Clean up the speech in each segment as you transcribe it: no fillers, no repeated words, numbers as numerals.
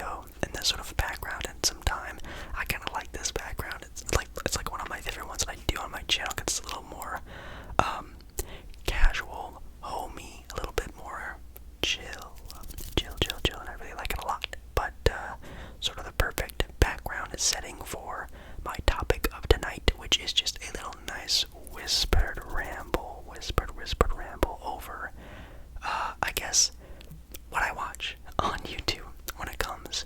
video and this sort of background and some time. I kind of like this background. It's like one of my favorite ones that I do on my channel because it's a little more casual, homey, a little bit more chill, and I really like it a lot. But sort of the perfect background setting for my topic of tonight, which is just a little nice whispered ramble over, I guess, what I watch on YouTube when it comes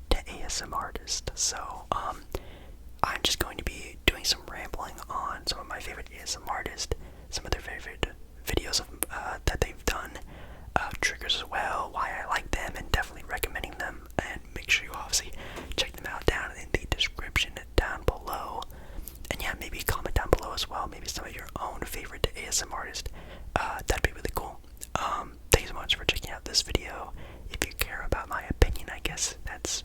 to ASMR artists. So, I'm just going to be doing some rambling on some of my favorite ASMR artists, some of their favorite videos of, that they've done, triggers as well, why I like them, and definitely recommending them. And make sure you obviously check them out down in the description down below. And yeah, maybe comment down below as well, maybe some of your own favorite ASMR artists. That'd be really cool. Thank you so much for checking out this video. If you care about my opinion, I guess that's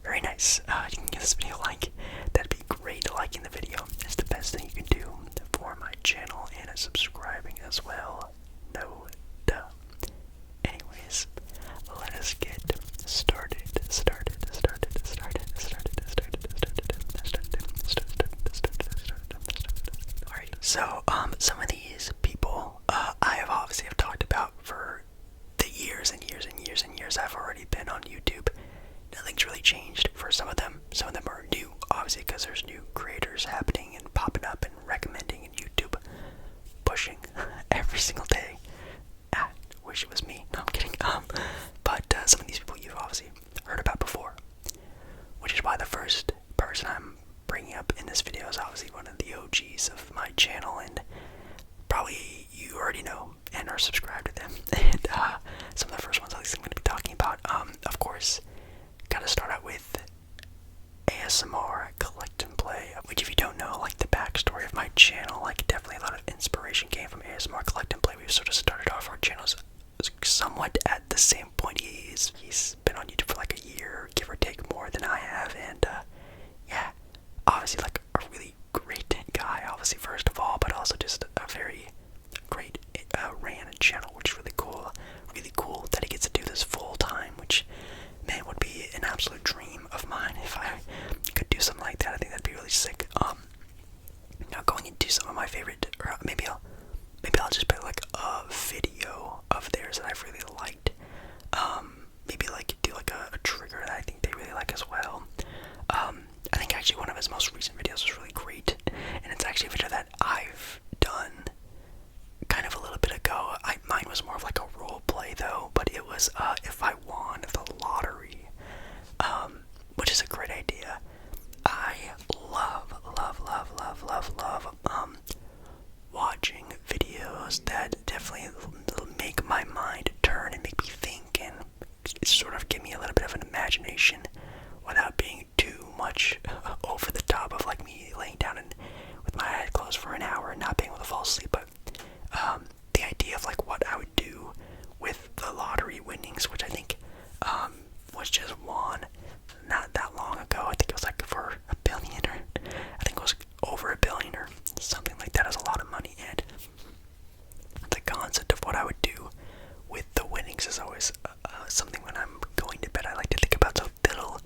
very nice. You can give this video a like. That'd be great. Liking the video is the best thing you can do for my channel, and subscribing as well. No duh. Anyways, let us get started. Alright, so some of these people I have obviously talked about for the years and years I've already been on YouTube. Nothing's really changed for some of them. Some of them are new, obviously, because there's new creators happening and popping up and recommending, and YouTube pushing every single day. Wish it was me. No, I'm kidding. But some of these people you've obviously heard about before, which is why the first person I'm bringing up in this video is obviously one of the OGs of my channel, and probably you already know and are subscribed to them. And some of the first ones at least I'm going to be talking about. Of course, gotta start out with ASMR Collect and Play, which, if you don't know, like, the backstory of my channel, like, definitely a lot of inspiration came from ASMR Collect and Play. We've sort of started off our channels somewhat at the same point. He's been on YouTube for like a year, give or take, more than I have, and yeah, obviously like a really great guy, obviously, first of all, but also just a very great ran channel, which is really cool. Really cool that he gets to do this full time, which, man, would be an absolute dream of mine if I could do something like that. I think that'd be really sick. Now going into some of my favorite, or maybe I'll just put like a video of theirs that I've really liked. Maybe like do like a trigger that I think they really like as well. I think actually one of his most recent videos was really great, and it's actually a video that I've done kind of a little bit ago. Mine was more of like a role play though, but it was if I won the lottery, which is a great idea. I love watching videos that definitely make my mind turn and make me think and sort of give me a little bit of an imagination without being too much over the top of like me laying down and with my eyes closed for an hour and not being able to fall asleep. But the idea of like what I would do with the lottery winnings, which I think was just won not that long ago. I think it was like for $1 billion, or I think it was over $1 billion or something like that. Is a lot of money, and the concept of what I would do with the winnings is always something when I'm going to bed I like to think about. So little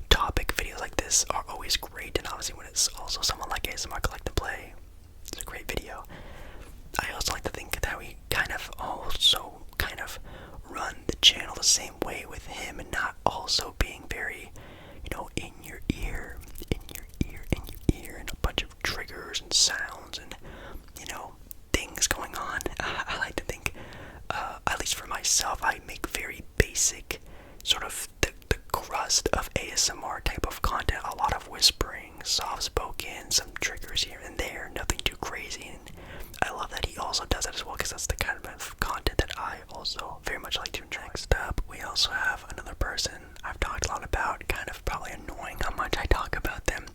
topic videos like this are always great, and obviously when it's also someone like ASMR Collect and Play, it's a great video. I also like to think that we kind of run the channel the same way with him, and not also being very, in your ear, and a bunch of triggers and sounds and, things going on. I like to think, at least for myself, I make very basic, sort of the crust of ASMR type of content. A lot of whispering, soft-spoken, some triggers here and there, nothing too crazy, and I love that he also does that as well, because that's the kind of content that I also very much like to enjoy. Next up, we also have another person I've talked a lot about, kind of probably annoying how much I talk about them.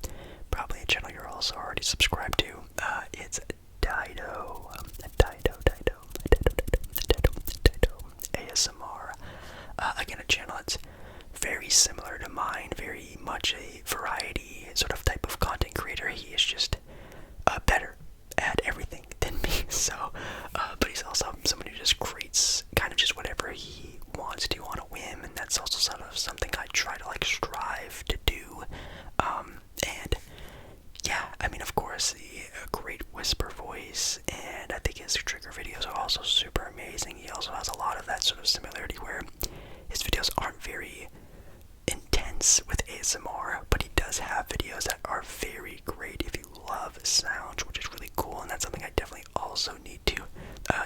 Probably a channel you're also already subscribed to. It's Dido ASMR. Again, a channel that's very similar to mine, very much a variety sort of type of content creator. He is just better at everything than me. So, but he's also someone who just creates kind of just whatever he wants to on a whim, and that's also sort of something I try to like strive to do. And yeah, I mean, of course, the great whisper voice, and I think his trigger videos are also super amazing. He also has a lot of that sort of similarity where his videos aren't very intense with ASMR, but he does have videos that are very great if you love sounds, which is really cool, and that's something I definitely also need to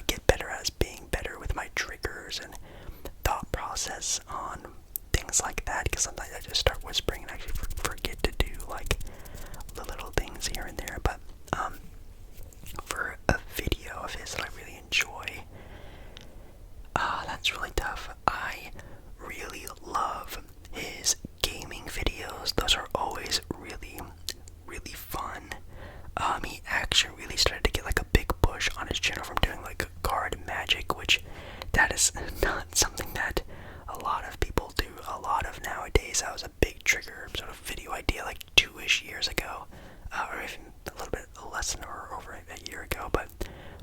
get better at, is being better with my triggers and thought process on things like that, because sometimes I just start whispering and actually forget to do like the little things here and there. But for a video of his that I really enjoy, that's really tough. I really love his gaming videos. Those are always really, really fun. He actually really started to get like a big push on his channel from doing like card magic, which that is not something that a lot of people do a lot of nowadays. That was a big trigger sort of video idea like 2-ish years ago, or even a little bit less than or over a year ago. But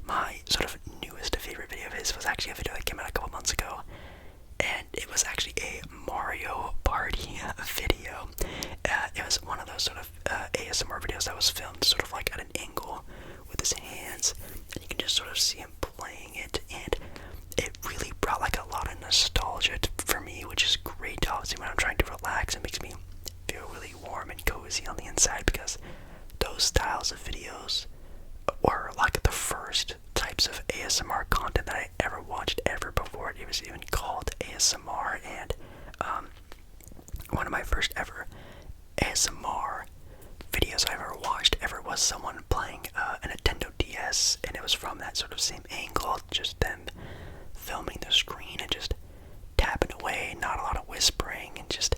my sort of newest favorite video of his was actually a video that came out a couple months ago, and it was actually a Mario Party video. It was one of those sort of ASMR videos that was filmed sort of like at an angle with his hands, and you can just sort of see him playing it, and it really brought like a lot of nostalgia for me, which is great. Obviously, when I'm trying to relax, it makes me feel really warm and cozy on the inside, because those styles of videos were like the first types of ASMR content that I ever watched ever before it was even called ASMR. And one of my first ever ASMR videos I ever watched ever was someone playing a Nintendo DS, and it was from that sort of same angle, just them filming the screen and just tapping away, not a lot of whispering, and just,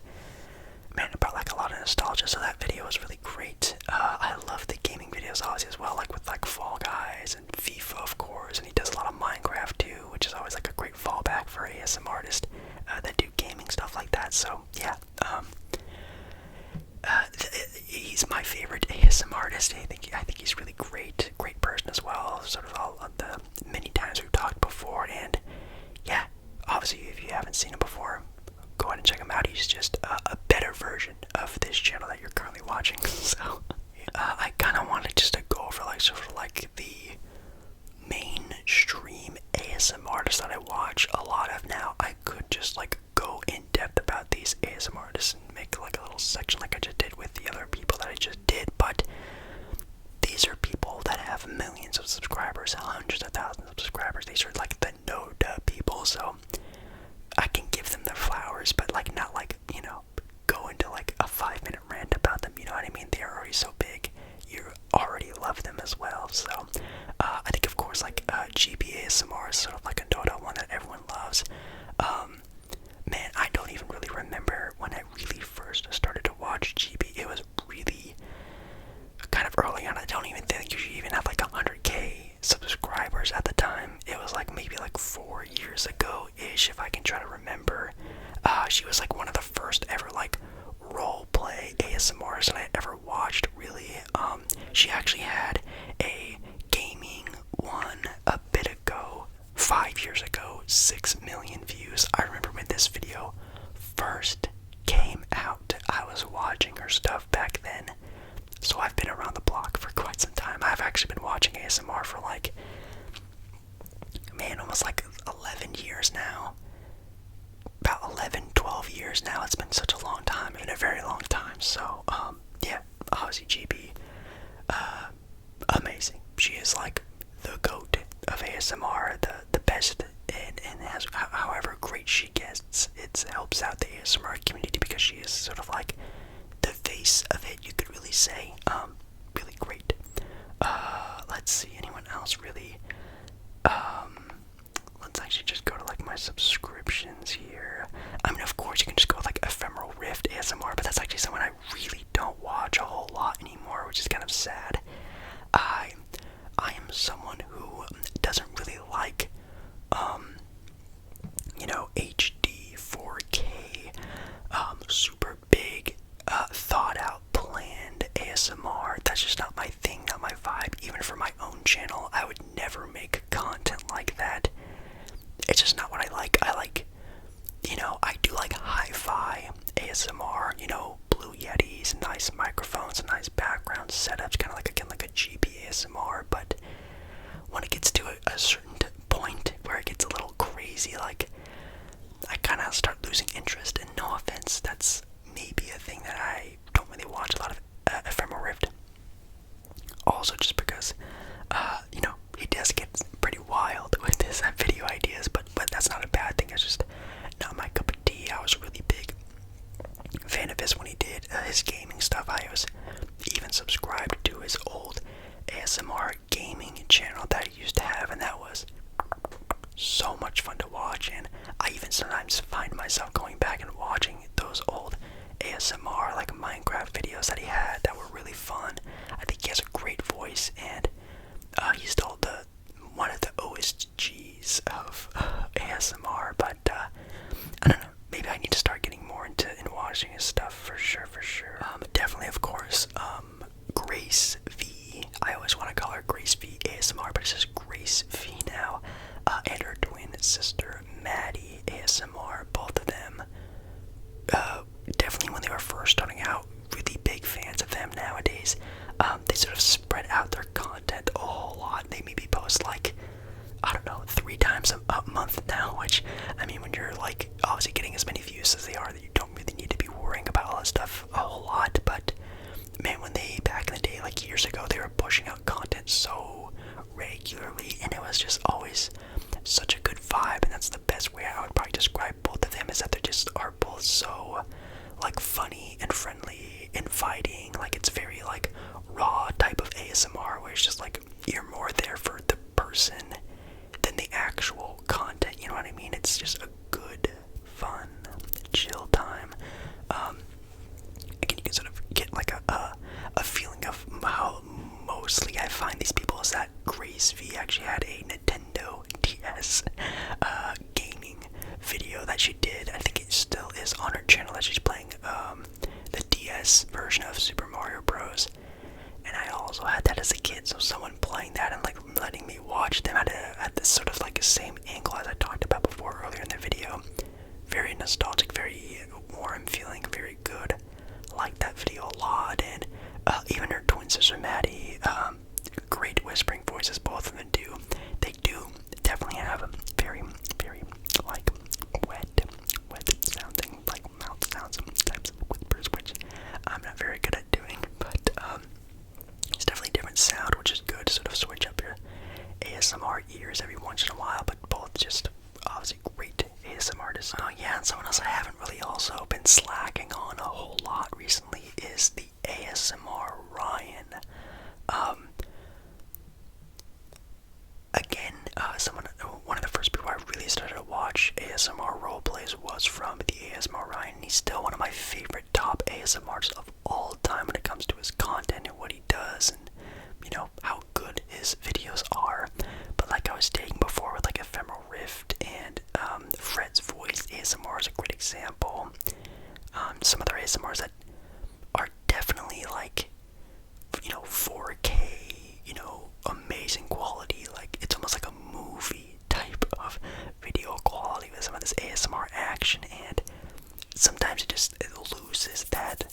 man, it brought like a lot of nostalgia. So that video was really great. I love the gaming videos obviously as well, like with like Fall Guys and FIFA, of course, and he does a lot of Minecraft too, which is always like a great fallback for ASMR artists that do gaming stuff like that. So yeah, he's my favorite ASMR artist. I think he's really great person as well. Sort of all of the many times we've talked before, and yeah, obviously if you haven't seen him before, go ahead and check him out. He's just a better version of this channel that you're currently watching. So I kind of wanted just to go over like sort of like the mainstream ASMR artists that I watch a lot of now. I could just like go in depth about these ASMR artists and make like a little section like I just did with the other people that I just did, but these are people that have millions of subscribers, hundreds of thousands of subscribers. These are like the no-duh people, so I can give them their flowers, but like not like, you know, go into like a 5-minute rant about them, you know what I mean? They're already so big, you already love them as well. So I think of course like Gibi ASMR is sort of like a no-duh one that everyone loves. Man, I don't even really remember when I really first started to watch Gibi. It was really kind of early on. I don't even think you even have like 100k subscribers at the time. It was like maybe like 4 years ago-ish, if I can try to remember. She was like one of the first ever like role play ASMRs that I ever watched, really. She actually had a gaming one a bit ago, 5 years ago, 6 million views. I remember when this video first came out, I was watching her stuff back then. So I've been around the block for quite some time. I've actually been watching ASMR for like, man, almost like 11 years now. About 11, 12 years now. It's been such a long time, and a very long time. So, yeah, obviously GB, amazing. She is like the GOAT of ASMR, the best, and has, however great she gets, it helps out the ASMR community because she is sort of like the face of it, you could really say. Really great. Let's see, anyone else really? Let's actually just go to like my subscriptions here. I mean, of course you can just go with like Ephemeral Rift ASMR, but that's actually someone I really don't watch a whole lot anymore, which is kind of sad. I am someone who doesn't really like you know, HD 4K super big thought out planned ASMR. That's just not my thing, not my vibe. Even for my own channel, I would never make content like that. It's just not what I like. I days when he did his gaming stuff. I was even subscribed to his old ASMR gaming channel that he used to have, and that was so much fun to watch. And I even sometimes find myself going back and watching those old ASMR like Minecraft videos that he had that were really fun. I think he has a great voice, and he's still one of the OSGs of ASMR. But I don't know. Maybe I need to start getting more into watching his stuff for sure. Definitely, of course, Grace V. I always want to call her Grace V ASMR, but it's just Grace V now. And her twin sister Maddie ASMR. Both of them, definitely when they were first starting out, really big fans of them. Nowadays, they sort of spread out their content a whole lot. They maybe post like, I don't know, 3 times a month now, which, I mean, when you're like obviously getting as many views as they are, that you don't really need to be worrying about all that stuff a whole lot. But man, when they, back in the day, like years ago, they were pushing out content so regularly, and it was just always such a good vibe. And that's the best way I would probably describe both of them, is that they just are both so like funny and friendly, inviting. Like, it's very like raw type of ASMR, where it's just like you're more there for the person than the actual content, you know what I mean? It's just a good, fun, chill time. Again, you can sort of get like a feeling of how mostly I find these people is that Grace V actually had a Nintendo DS gaming video that she did. I think it still is on her channel, that she's playing the DS version of Super Mario Bros. And I also had that as a kid, so someone playing that and like letting me watch them at this sort of like the same angle as I talked about before earlier in the video. Very nostalgic, very warm feeling, very good. I like that video a lot. And even her twin sister Maddie, great whispering voices both of them do. They do definitely have very, very like wet sounding, like mouth sounds, types of whispers, which I'm not very good at doing, but it's definitely a different sound, which is good to sort of switch up your ASMR ears every once in a while. But both just obviously great ASMR artists. Oh yeah, and someone else I haven't really also been slacking on a whole lot recently is the ASMR Ryan. Again, one of the first people I really started to watch ASMR roleplays was from the ASMR Ryan. He's still one of my favorite top ASMR artists of all time when it comes to his content and what he does, and you know how good his videos are. But like I was stating before with like Ephemeral Rift and Fred's Voice ASMR is a great example. Some other ASMRs that are definitely like, you know, 4K, you know, amazing quality. Like, it's almost like a movie type of video quality with some of this ASMR action, and sometimes it loses that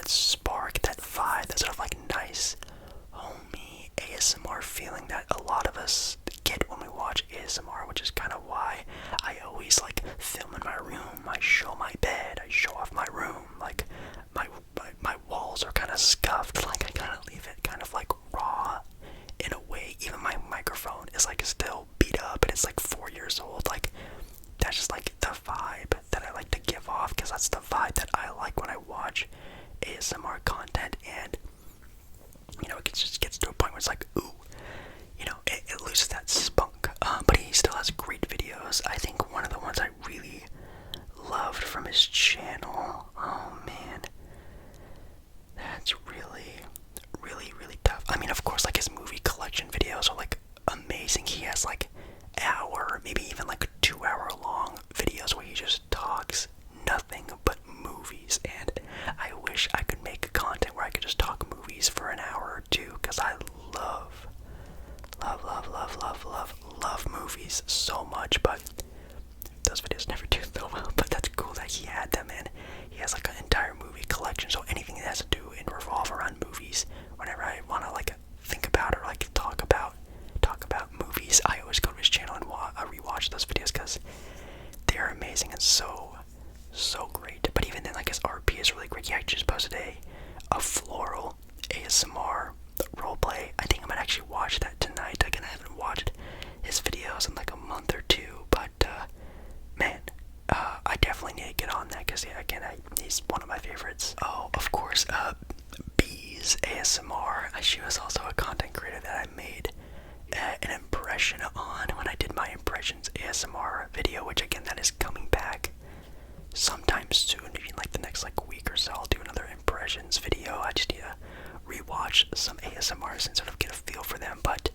spark, that vibe, that sort of like nice homey ASMR feeling that a lot of us get when we watch ASMR, which is kind of why I always like film in my room. I show my bed, I show off my room, like my walls are kind of scuffed, like I kind of leave it kind of like raw in a way. Even my microphone is like still beat up and it's like 4 years old. Like, that's just like the vibe that I like to give off, because that's the vibe that I like when I watch ASMR content. And you know, it just gets to a point where it's like, ooh, you know, it loses that spunk. But he still has great videos. I think one of the ones I really loved from his channel, oh man, that's really tough. I mean, of course, like his movie collection videos are like amazing. He has like hour, maybe even like 2-hour long videos where he just talks nothing but movies. And I wish I could make content where I could just talk movies for an hour or two, because I love movies so much. But those videos never do so well. But that's cool that he had them, and he has like an entire movie collection. So anything that has to do and revolve around movies, whenever I want to like think about or like talk about movies, I always go to his channel and rewatch those videos, because they're amazing and so great. But even then, like, his RP is really great. Yeah, I just posted a floral ASMR roleplay. I think I might actually watch that tonight. Again, I haven't watched his videos in like a month or two, but man, I definitely need to get on that, because yeah, again, he's one of my favorite favorites. Oh, of course, Bees ASMR. She was also a content creator that I made an impression on when I did my impressions ASMR video, which again, that is coming back sometime soon, maybe like the next like week or so. I'll do another impressions video. I just need to rewatch some ASMRs and sort of get a feel for them. But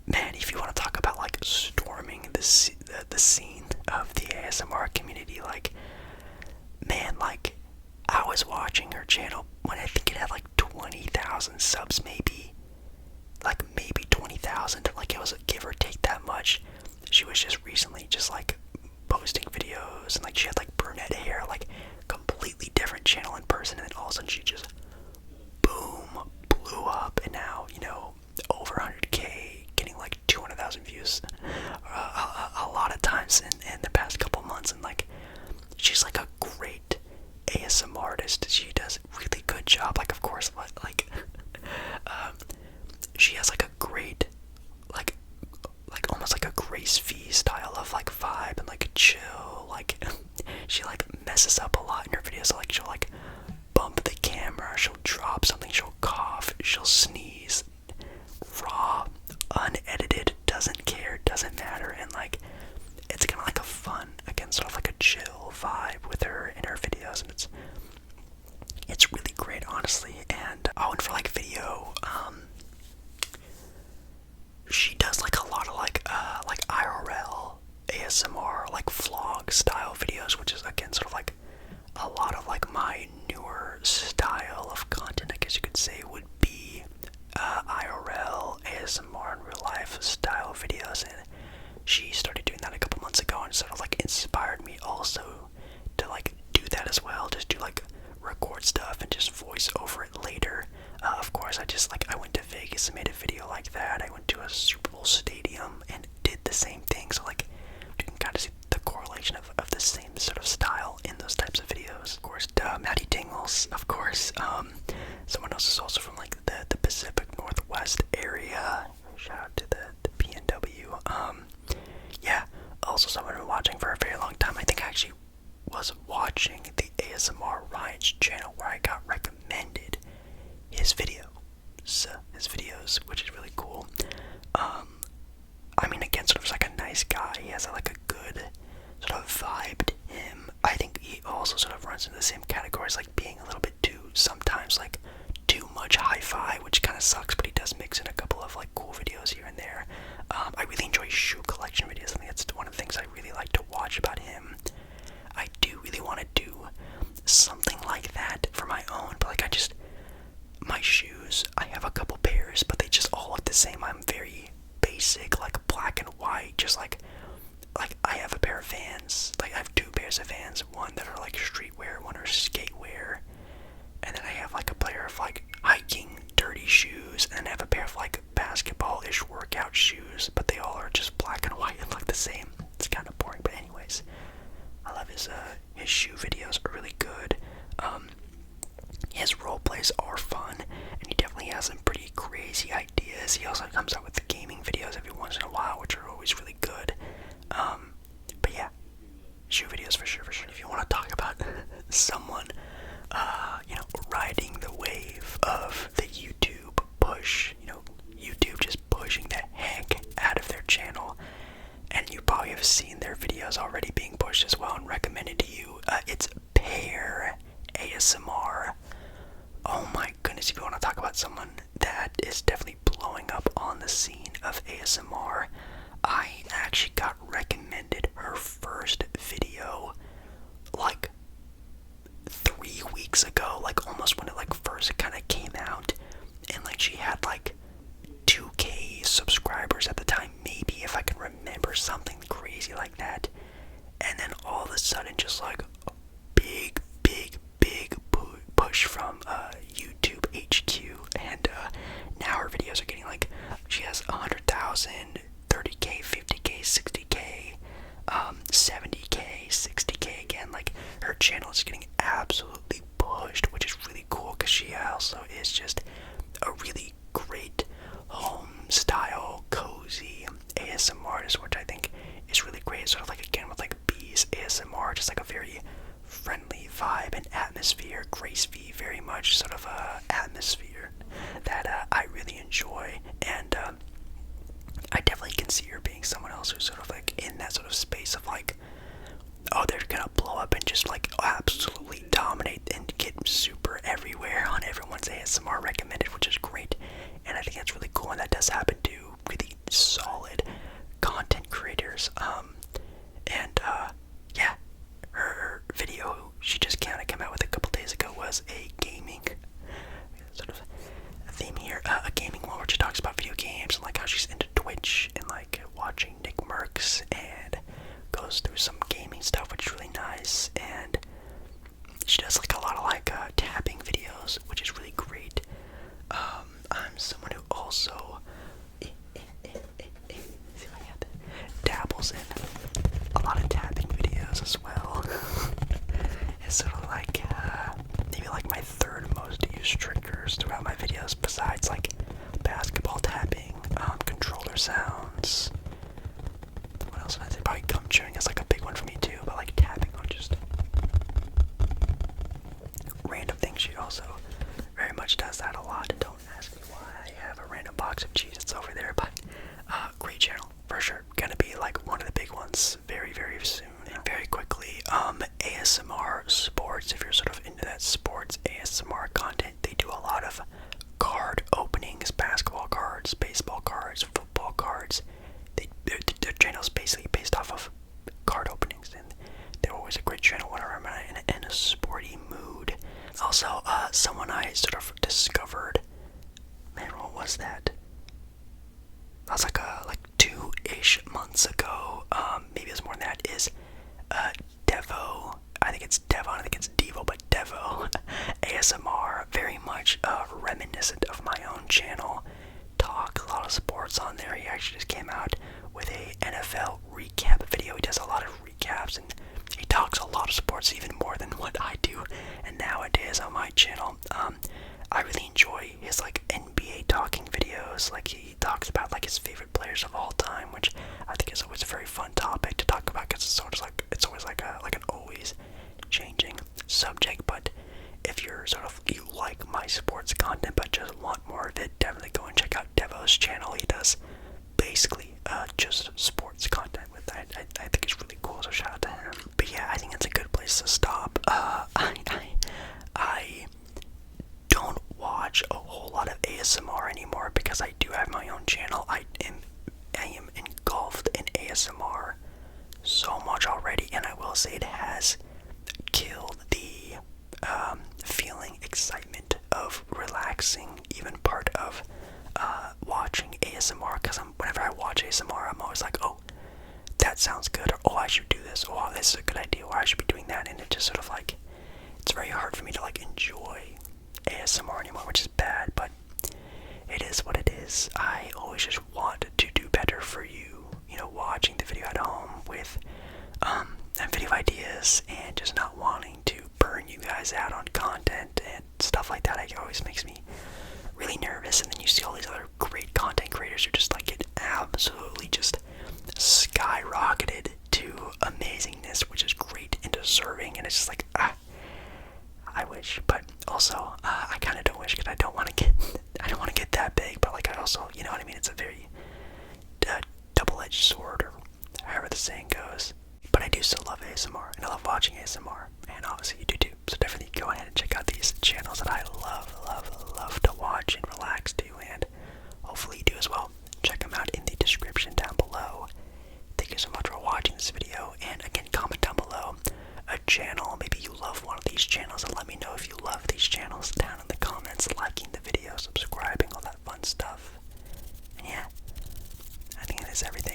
man, if you want to talk about like storming the scene of the ASMR community, like, man, like, I was watching her channel when I think it had like 20,000 subs, maybe 20,000, like it was a give or take that much. She was just recently just like posting videos, and like she had like brunette hair, like completely different channel in person, and then all of a sudden she just boom, blew up, and now, you know, over 100k, getting like 200,000 views a lot of times in the past couple months. And like, she's like a great ASMR artist. She does a really good job. Like, of course, like she has like a great, like almost like a Grace V style of like vibe and like chill. Like, she like messes up a lot in her videos. Like, she'll like bump the camera, she'll drop something, she'll cough, she'll sneeze, raw, unedited, doesn't care, doesn't matter. And like, it's kind of like a fun, again, sort of like a chill vibe with her in her videos, and it's really great, honestly. And and for like video, she does like a lot of like IRL ASMR, like vlog style videos, which is again sort of like a lot of like my newer style of content, I guess you could say, would be IRL ASMR in real life style videos. And she started doing that a couple months ago, and sort of like inspired me also to like do that as well. Just do like record stuff and just voice over it later. Of course, I went to Vegas and made a video like that. I went to a Super Bowl stadium and did the same thing. So like, you can kind of see the correlation of the same sort of style in those types of videos. Of course, Maddie Tingles, of course. Someone else is also from like the Pacific Northwest area. Shout out to the PNW. Yeah, also someone I've been watching for a very long time. I think I actually was watching the ASMR Ryan's channel where I got recommended his videos, which is really cool. I mean, again, sort of like a nice guy. He has like a good sort of vibe to him. I think he also sort of runs into the same categories, like being a little bit sometimes like too much hi-fi, which kind of sucks, but he does mix in a couple of like cool videos here and there. I really enjoy shoe collection videos. I think that's one of the things I really like to watch about him. I do really want to do something like that for my own, but like my shoes, I have a couple pairs, but they just all look the same. I'm very basic, like black and white, just like I have a pair of Vans, like I have two pairs of Vans, one that are like streetwear, one are skatewear, and then I have like a pair of like hiking dirty shoes, and I have a pair of like basketball-ish workout shoes, but they all are just black and white and look the same. It's kind of boring, but anyways, I love his shoe videos are really good. His role plays are fun, and he definitely has some pretty crazy ideas. He also comes out with the gaming videos every once in a while, which are always really good. But yeah, shoe videos for sure. If you want to talk about someone, riding the wave of the YouTube push, YouTube just pushing the heck out of their channel, and you probably have seen their videos already being pushed as well and recommended to you. It's Pear ASMR. Oh my goodness, if you want to talk about someone that is definitely blowing up on the scene of ASMR, I actually got recommended her first video like 3 weeks ago, like almost when it like first kind of came out, and like she had like 2k subscribers at the time, maybe, if I can remember, something crazy like that. And then all of a sudden, just like a big push from YouTube HQ, and now her videos are getting like, she has 100,000, 30k, 50k, 60k, 70k, 60k again. Like, her channel is getting absolutely pushed, which is really cool, because she also is just a really great home style, cozy ASMR artist, which I think is really great. Sort of like, again, with like Bees ASMR, just like a very friendly vibe and atmosphere, Grace V, very much sort of atmosphere that I really enjoy, and I definitely can see her being someone else who's sort of like in that sort of space of like, oh, they're gonna blow up and just like absolutely dominate and get super everywhere on everyone's ASMR recommended, which is great, and I think that's really cool, and that does happen to really solid content creators. Yeah, her video she just kind of came out with a couple days ago was a gaming sort of theme here, a gaming one where she talks about video games and like how she's into Twitch and like watching Nick Mercs, and goes through some gaming stuff, which is really nice. And she does like a lot of like tapping videos, which is really great. I'm someone who also dabbles in a lot of tapping videos as well. It's sort of like maybe like my third most used triggers throughout my videos, besides like basketball tapping, controller sounds. What else would I say? Probably gum chewing is like a big one for me too, but like tapping on just random things. She also very much does that a lot. Don't ask me why I have a random box of Cheez-Its over there, but great channel for sure. Gonna be like one of the big ones very, very soon. And very quickly, ASMR sports. If you're sort of into that sports ASMR content, they do a lot of card openings, basketball cards, baseball cards, football cards. Their channel's basically based off of card openings, and they're always a great channel whenever I'm in a sporty mood. Also, someone I sort of discovered, man, what was that? That was like 2-ish months ago, maybe it was more than that, is Devo. I think it's Devon, I think it's Devo, but Devo ASMR, very much reminiscent of my own channel. Talk a lot of sports on there. He actually just came out with a NFL recap video. He does a lot of recaps, and he talks a lot of sports, even more than what I do. And nowadays on my channel, I really enjoy his like NBA talking videos. Like he talks about like his favorite players of all time, which I think is always a very fun topic to talk about, because it's always like an always changing subject. But if you like my sports content but just want more of it, definitely go and check out Devo's channel. He does basically just sports content with that. I think it's really cool, so shout out to him. But yeah, I think it's a good place to stop. I don't watch a whole lot of ASMR anymore because I do have my own channel. I am engulfed in ASMR so much already, and I will say it has killed the feeling, excitement of relaxing, even part of watching ASMR, because whenever I watch ASMR, I'm always like, oh, that sounds good, or oh, I should do this, or oh, this is a good idea, or I should be doing that, and it just sort of like, it's very hard for me to like enjoy ASMR anymore, which is bad, but it is what it is. I always just want to do better for you, watching the video at home with and video ideas, and just not wanting to burn you guys out on content and stuff like that. It always makes me really nervous, and then you see all these other great content creators who just like get absolutely just skyrocketed to amazingness, which is great and deserving, and it's just like, I wish, but also I kind of don't wish, because I don't want to get that big, but like I also, you know what I mean, it's a very double-edged sword, or however the saying goes. But I do still love ASMR, and I love watching ASMR, and obviously you do too, so definitely go ahead and check out these channels that I love to watch and relax to, and hopefully you do as well. Check them out in the description down below. Thank you so much for watching this video, and again, comment down below a channel, maybe you love one of these channels, and let me know if you love these channels down in the comments, liking the video, subscribing, all that fun stuff. And yeah, I think that is everything.